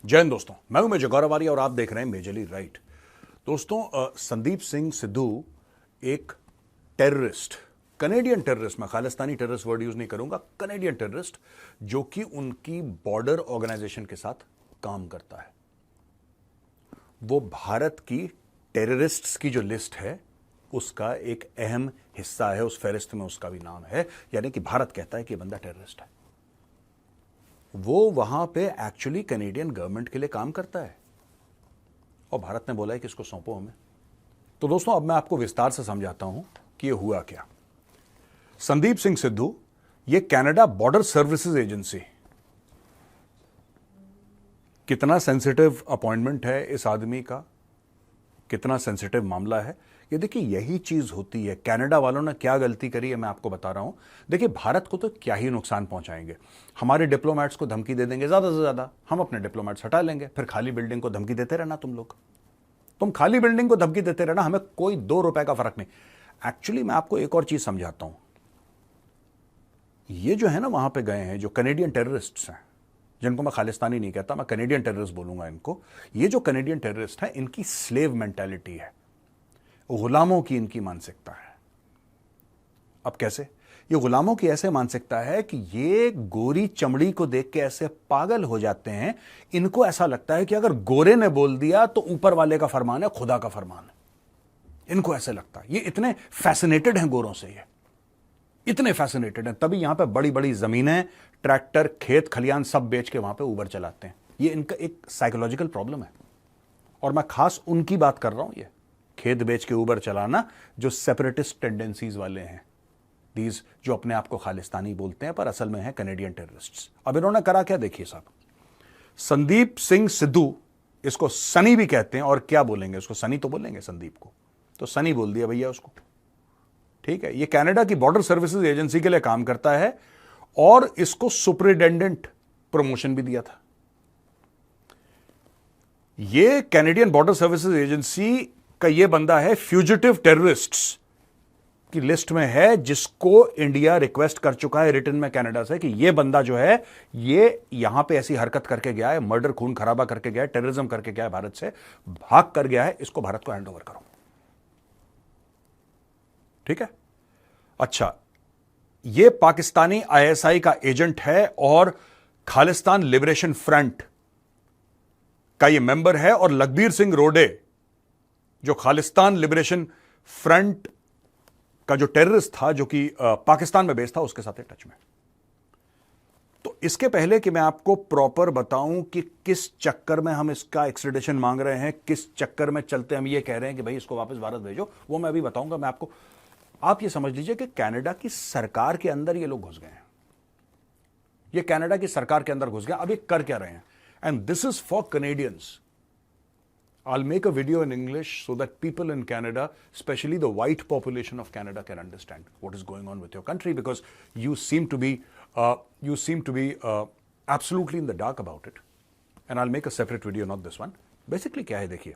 जय हिंद दोस्तों, मैं हूं मेजर गौरव और आप देख रहे हैं मेजरली राइट। दोस्तों, संदीप सिंह सिद्धू एक टेररिस्ट, कनेडियन टेररिस्ट, मैं खालिस्तानी टेररिस्ट वर्ड यूज नहीं करूंगा, कनेडियन टेररिस्ट, जो कि उनकी बॉर्डर ऑर्गेनाइजेशन के साथ काम करता है। वो भारत की टेररिस्ट्स की जो लिस्ट है उसका एक अहम हिस्सा है, उस फहरिस्त में उसका भी नाम है, यानी कि भारत कहता है कि यह बंदा टेररिस्ट है। वो वहां पे एक्चुअली कैनेडियन गवर्नमेंट के लिए काम करता है और भारत ने बोला है कि इसको सौंपो हमें। तो दोस्तों, अब मैं आपको विस्तार से समझाता हूं कि ये हुआ क्या। संदीप सिंह सिद्धू, ये कनाडा बॉर्डर सर्विसेज एजेंसी, कितना सेंसिटिव अपॉइंटमेंट है इस आदमी का, कितना सेंसिटिव मामला है, ये देखिए। यही चीज होती है। कनाडा वालों ने क्या गलती करी है मैं आपको बता रहा हूं। देखिए, भारत को तो क्या ही नुकसान पहुंचाएंगे, हमारे डिप्लोमेट्स को धमकी दे देंगे, ज्यादा से ज्यादा हम अपने डिप्लोमेट्स हटा लेंगे, फिर खाली बिल्डिंग को धमकी देते रहना तुम लोग, तुम खाली बिल्डिंग को धमकी देते रहना, हमें कोई 2 रुपए का फर्क नहीं। एक्चुअली मैं आपको एक और चीज समझाता हूं। ये जो है ना, वहां पे गए हैं जो कनेडियन टेररिस्ट्स हैं, जिनको मैं खालिस्तानी नहीं कहता, मैं कनेडियन टेररिस्ट बोलूंगा इनको। ये जो कनेडियन टेररिस्ट है, इनकी स्लेव मेंटालिटी है, गुलामों की इनकी मानसिकता है। अब कैसे? ये गुलामों की ऐसे मानसिकता है कि ये गोरी चमड़ी को देख के ऐसे पागल हो जाते हैं, इनको ऐसा लगता है कि अगर गोरे ने बोल दिया तो ऊपर वाले का फरमान है, खुदा का फरमान है। इनको ऐसे लगता है। ये इतने फैसिनेटेड हैं गोरों से, ये इतने फैसिनेटेड हैं, तभी यहां पे बड़ी बड़ी जमीनें, ट्रैक्टर, खेत खलियान सब बेच के वहां पे उबर चलाते हैं। ये इनका एक साइकोलॉजिकल प्रॉब्लम है। और मैं खास उनकी बात कर रहा हूं, ये खेत बेच के उबर चलाना जो सेपरेटिस्ट टेंडेंसीज वाले हैं, दीज जो अपने आप को खालिस्तानी बोलते हैं पर असल में है कनेडियन टेररिस्ट्स। अब इन्होंने करा क्या, देखिए साहब। संदीप सिंह सिद्धू, इसको सनी भी कहते हैं, और क्या बोलेंगे उसको, सनी तो बोलेंगे संदीप को, तो सनी बोल दिया भैया उसको, ठीक है। ये कनाडा की बॉर्डर सर्विसेज एजेंसी के लिए काम करता है और इसको सुपरिटेंडेंट प्रमोशन भी दिया था। ये कैनेडियन बॉर्डर सर्विसेज एजेंसी का ये बंदा है, फ्यूजिटिव टेररिस्ट्स की लिस्ट में है, जिसको इंडिया रिक्वेस्ट कर चुका है रिटर्न में कनाडा से कि ये बंदा जो है, ये यहां पे ऐसी हरकत करके गया है, मर्डर, खून खराबा करके गया है, टेररिज्म करके गया है, भारत से भाग कर गया है, इसको भारत को हैंड ओवर करो, ठीक है। अच्छा, ये पाकिस्तानी आईएसआई का एजेंट है और खालिस्तान लिबरेशन फ्रंट का ये मेंबर है, और लखबीर सिंह रोडे जो खालिस्तान लिबरेशन फ्रंट का जो टेररिस्ट था, जो कि पाकिस्तान में बेस्ड था, उसके साथ टच में। तो इसके पहले कि मैं आपको प्रॉपर बताऊं कि किस चक्कर में हम इसका एक्सट्रेडिशन मांग रहे हैं, किस चक्कर में चलते हम ये कह रहे हैं कि भाई इसको वापस भारत भेजो, वो मैं अभी बताऊंगा। मैं आपको, आप ये समझ लीजिए कि कनाडा की सरकार के अंदर ये लोग घुस गए हैं, ये कनाडा की सरकार के अंदर घुस गए। अब ये कर क्या रहे हैं, and this is for Canadians. I'll make a video in English so that people in Canada, especially the white population of Canada, can understand what is going on with your country, because you seem to be absolutely in the dark about it. And I'll make a separate video, not this one. Basically क्या है, देखिए,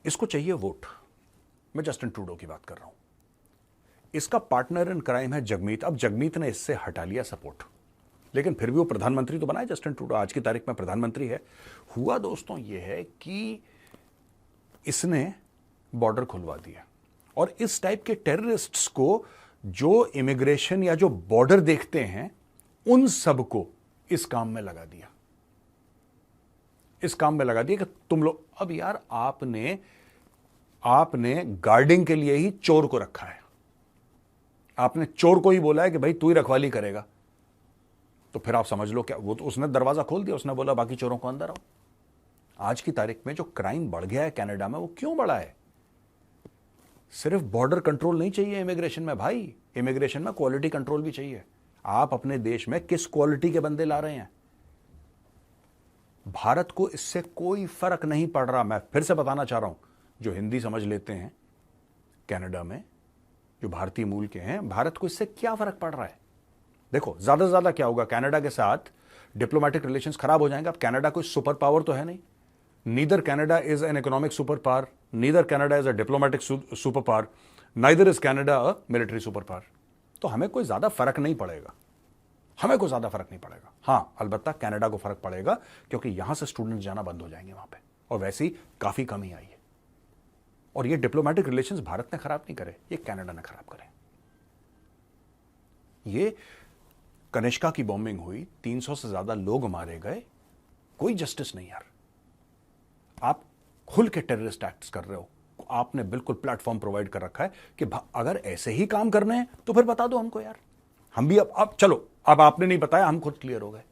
इसको चाहिए vote. मैं Justin Trudeau की बात कर रहा हूं। इसका पार्टनर इन क्राइम है जगमीत। अब जगमीत ने इससे हटा लिया सपोर्ट, लेकिन फिर भी वो प्रधानमंत्री तो बना है जस्टिन ट्रूडो, आज की तारीख में प्रधानमंत्री है। हुआ दोस्तों ये है कि इसने बॉर्डर खुलवा दिया, और इस टाइप के टेररिस्ट्स को जो इमिग्रेशन या जो बॉर्डर देखते हैं, उन सबको इस काम में लगा दिया, इस काम में लगा दिया कि तुम लोग, अब यार आपने गार्डिंग के लिए ही चोर को रखा है, आपने चोर को ही बोला है कि भाई तू ही रखवाली करेगा, तो फिर आप समझ लो क्या, वो तो उसने दरवाजा खोल दिया, उसने बोला बाकी चोरों को अंदर आओ। आज की तारीख में जो क्राइम बढ़ गया है कनाडा में, वो क्यों बढ़ा है? सिर्फ बॉर्डर कंट्रोल नहीं चाहिए इमिग्रेशन में भाई, इमिग्रेशन में क्वालिटी कंट्रोल भी चाहिए। आप अपने देश में किस क्वालिटी के बंदे ला रहे हैं? भारत को इससे कोई फर्क नहीं पड़ रहा। मैं फिर से बताना चाह रहा हूं, जो हिंदी समझ लेते हैं कनाडा में, जो भारतीय मूल के हैं, भारत को इससे क्या फर्क पड़ रहा है? देखो, ज्यादा से ज्यादा क्या होगा, कनाडा के साथ डिप्लोमेटिक रिलेशंस खराब हो जाएंगे। अब कनाडा कोई सुपर पावर तो है नहीं, neither Canada is an economic super power, neither Canada is a diplomatic super power, neither is Canada a military super power. तो हमें कोई ज्यादा फर्क नहीं पड़ेगा। हमें कोई ज्यादा फर्क नहीं पड़ेगा। हाँ, अलबत्ता कनाडा को फर्क पड़ेगा क्योंकि यहां से स्टूडेंट जाना बंद हो जाएंगे वहां पे, और वैसे ही काफी कमी आई है। और ये डिप्लोमेटिक रिलेशंस भारत ने खराब नहीं करे, ये कनाडा ने खराब करे। ये कनिष्का की बॉम्बिंग हुई, 300 से ज्यादा लोग मारे गए, कोई जस्टिस नहीं यार। आप खुल के टेररिस्ट एक्ट्स कर रहे हो, आपने बिल्कुल प्लेटफॉर्म प्रोवाइड कर रखा है कि अगर ऐसे ही काम करने हैं तो फिर बता दो हमको यार, हम भी अब चलो, अब आपने नहीं बताया, हम खुद क्लियर हो गए।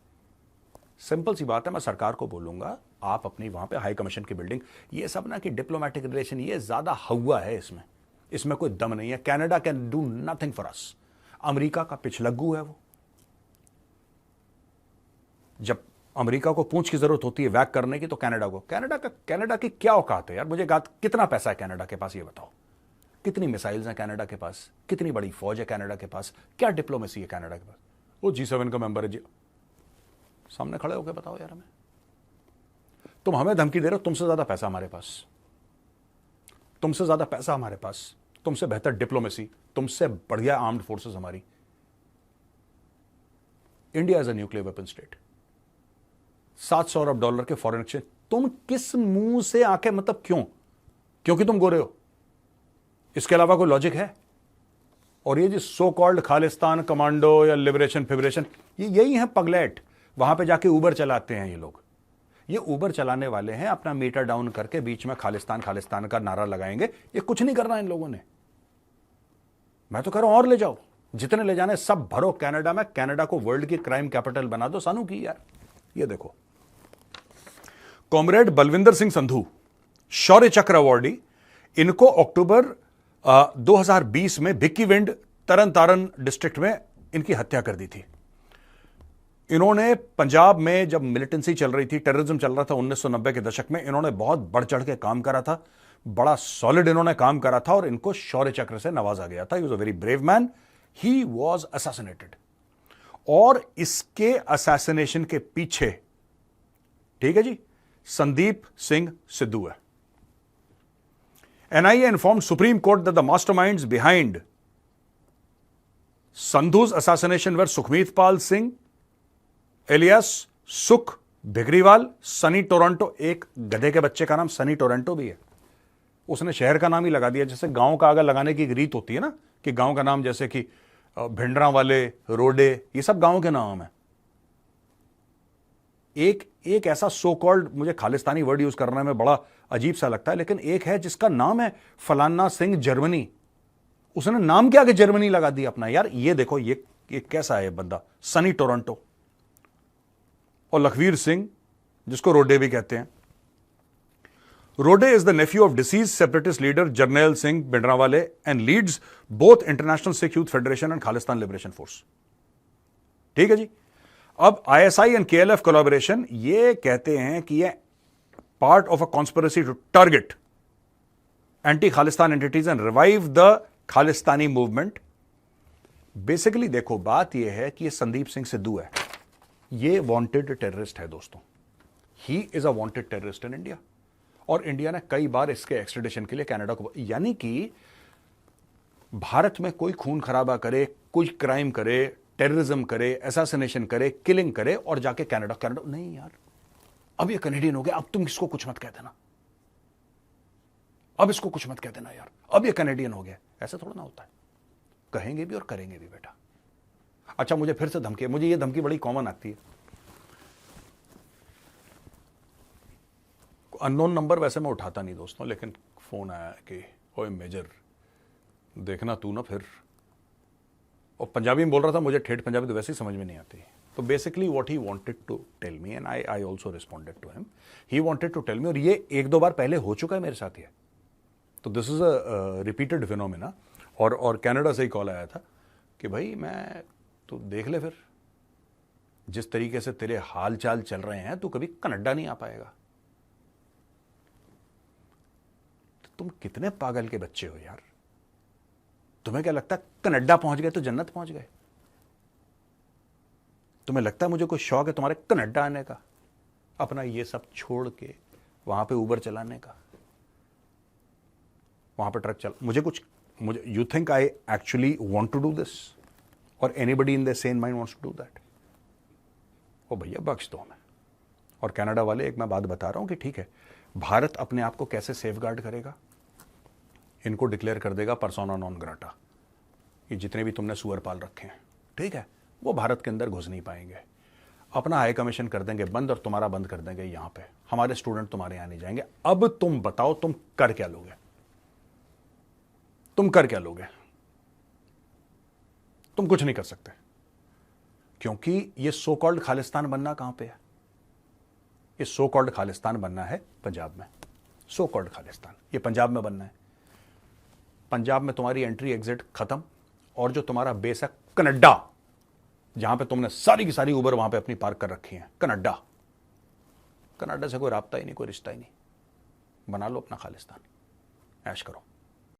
सिंपल सी बात है, मैं सरकार को बोलूंगा आप अपनी वहां पे हाई कमीशन की बिल्डिंग, ये सब ना कि डिप्लोमेटिक रिलेशन, ये ज्यादा हवा है, इसमें कोई दम नहीं है। Canada can do nothing for us. America का पिछलग्गू है वो। जब अमेरिका को पूंछ की जरूरत होती है वैक करने की तो कनाडा की क्या औकात है यार? मुझे कितना पैसा है कनाडा के पास, ये बताओ। कितनी मिसाइल्स हैं कनाडा के पास, कितनी बड़ी फौज है कनाडा के पास, क्या डिप्लोमेसी है कनाडा के पास? वो G7 का मेंबर है जी। सामने खड़े होकर बताओ यार हमें। तुम हमें धमकी दे रहे हो, तुमसे ज्यादा पैसा हमारे पास, तुमसे ज्यादा पैसा हमारे पास, तुमसे बेहतर डिप्लोमेसी, तुमसे बढ़िया आर्म्ड फोर्सेस हमारी। India is a nuclear weapon state. $700 अरब के फॉरेन एक्सचेंज, तुम किस मुंह से आके, मतलब क्यों? क्योंकि तुम गोरे हो, इसके अलावा कोई लॉजिक है? और ये जो सो कॉल्ड खालिस्तान कमांडो या लिबरेशन फिबरेशन, ये यही है पगलेट। वहां पे जाके ऊबर चलाते हैं ये लोग। ये ऊबर चलाने वाले हैं, अपना मीटर डाउन करके बीच में खालिस्तान खालिस्तान का नारा लगाएंगे। ये कुछ नहीं करना इन लोगों ने। मैं तो कह रहा हूं और ले जाओ, जितने ले जाने सब भरो कनाडा में। कनाडा को वर्ल्ड की क्राइम कैपिटल बना दो। सानू की यार, ये देखो, कॉमरेड बलविंदर सिंह संधू, शौर्य चक्र अवार्डी, इनको अक्टूबर 2020 में भिक्कीविंड तरन तारण डिस्ट्रिक्ट में इनकी हत्या कर दी थी। इन्होंने पंजाब में जब मिलिटेंसी चल रही थी, टेररिज्म चल रहा था 1990 के दशक में, इन्होंने बहुत बढ़ चढ़ के काम करा था, बड़ा सॉलिड इन्होंने काम करा था और इनको शौर्य चक्र से नवाजा गया था। He was a very brave man. He was assassinated. और इसके असैसिनेशन के पीछे, ठीक है जी, संदीप सिंह सिद्धू है। NIA informed Supreme Court that the masterminds behind Sandhu's assassination were Sukhmeet Pal Singh, alias सुख भिगरीवाल, सनी टोरंटो। एक गधे के बच्चे का नाम सनी टोरंटो भी है। उसने शहर का नाम ही लगा दिया, जैसे गांव का अगर लगाने की एक रीत होती है ना, कि गांव का नाम, जैसे कि भिंडरा वाले, रोडे, ये सब गांव के नाम है। एक ऐसा सो कॉल्ड, मुझे खालिस्तानी वर्ड यूज करने में बड़ा अजीब सा लगता है, लेकिन एक है जिसका नाम है फलाना सिंह जर्मनी। उसने नाम क्या कि जर्मनी लगा दिया अपना। यार ये देखो, ये कैसा है बंदा, सनी टोरंटो। और लखवीर सिंह, जिसको रोडे भी कहते हैं। Rode is the nephew of deceased separatist leader Jarnail Singh Bhindranwale and leads both international Sikh youth federation and Khalistan liberation force. ठीक है जी। अब ISI एंड KLF कोलैबोरेशन, ये कहते हैं कि ये part of a conspiracy to target anti Khalistan entities and revive the Khalistani movement. Basically देखो, बात यह है कि ये संदीप सिंह सिद्धू है, ये वांटेड टेररिस्ट है दोस्तों। He is a wanted terrorist in India. और इंडिया ने कई बार इसके एक्सट्रेडिशन के लिए कनाडा को, यानी कि भारत में कोई खून खराबा करे, कोई क्राइम करे, टेररिज्म करे, असैसिनेशन करे, किलिंग करे, और जाके कनाडा नहीं यार, अब ये कनेडियन हो गया, अब तुम इसको कुछ मत कह देना, अब इसको कुछ मत कह देना यार, अब ये कनेडियन हो गया। ऐसा थोड़ा ना होता है, कहेंगे भी और करेंगे भी बेटा। अच्छा, मुझे फिर से धमकी, मुझे ये धमकी बड़ी कॉमन आती है। अननोन नंबर वैसे मैं उठाता नहीं दोस्तों, लेकिन फोन आया कि ओए मेजर देखना तू ना फिर, और पंजाबी में बोल रहा था, मुझे ठेठ पंजाबी तो वैसे ही समझ में नहीं आती। तो basically what he wanted to tell me and I also responded to him, he wanted to tell me, और ये एक दो बार पहले हो चुका है मेरे साथ ये। तो this is a repeated phenomena. और कनाडा से ही कॉल आया था कि भाई मैं, तू देख ले फिर, जिस तरीके से तेरे हाल चाल चल रहे हैं, तू कभी कनाडा नहीं आ पाएगा। तो तुम कितने पागल के बच्चे हो यार। तुम्हें क्या लगता है कनाडा पहुंच गए तो जन्नत पहुंच गए? तुम्हें लगता है मुझे कोई शौक है तुम्हारे कनाडा आने का, अपना ये सब छोड़ के वहां पे ऊबर चलाने का, वहां पे ट्रक मुझे you think I actually want to do this, और anybody in the sane mind wants to do that? ओ भैया बख्श दो हमें। और कनाडा वाले, एक मैं बात बता रहा हूं कि ठीक है, भारत अपने आप को कैसे सेफगार्ड करेगा, इनको डिक्लेयर कर देगा पर्सोना नॉन ग्राटा। ये जितने भी तुमने सुअर पाल रखे हैं, ठीक है, वो भारत के अंदर घुस नहीं पाएंगे। अपना हाई कमीशन कर देंगे बंद और तुम्हारा बंद कर देंगे यहां पे। हमारे स्टूडेंट तुम्हारे यहां नहीं जाएंगे। अब तुम बताओ तुम कर क्या लोगे? तुम कर क्या लोगे? तुम कुछ नहीं कर सकते, क्योंकि ये सो कॉल्ड खालिस्तान बनना कहां पे है? ये सो कॉल्ड खालिस्तान बनना है पंजाब में। सो कॉल्ड खालिस्तान ये पंजाब में बनना है। पंजाब में तुम्हारी एंट्री एग्जिट खत्म, और जो तुम्हारा बेस है कनाडा, जहां पे तुमने सारी की सारी उबर वहां पे अपनी पार्क कर रखी है, कनाडा। कनाडा से कोई राब्ता ही नहीं, कोई रिश्ता ही नहीं। बना लो अपना खालिस्तान, ऐश करो।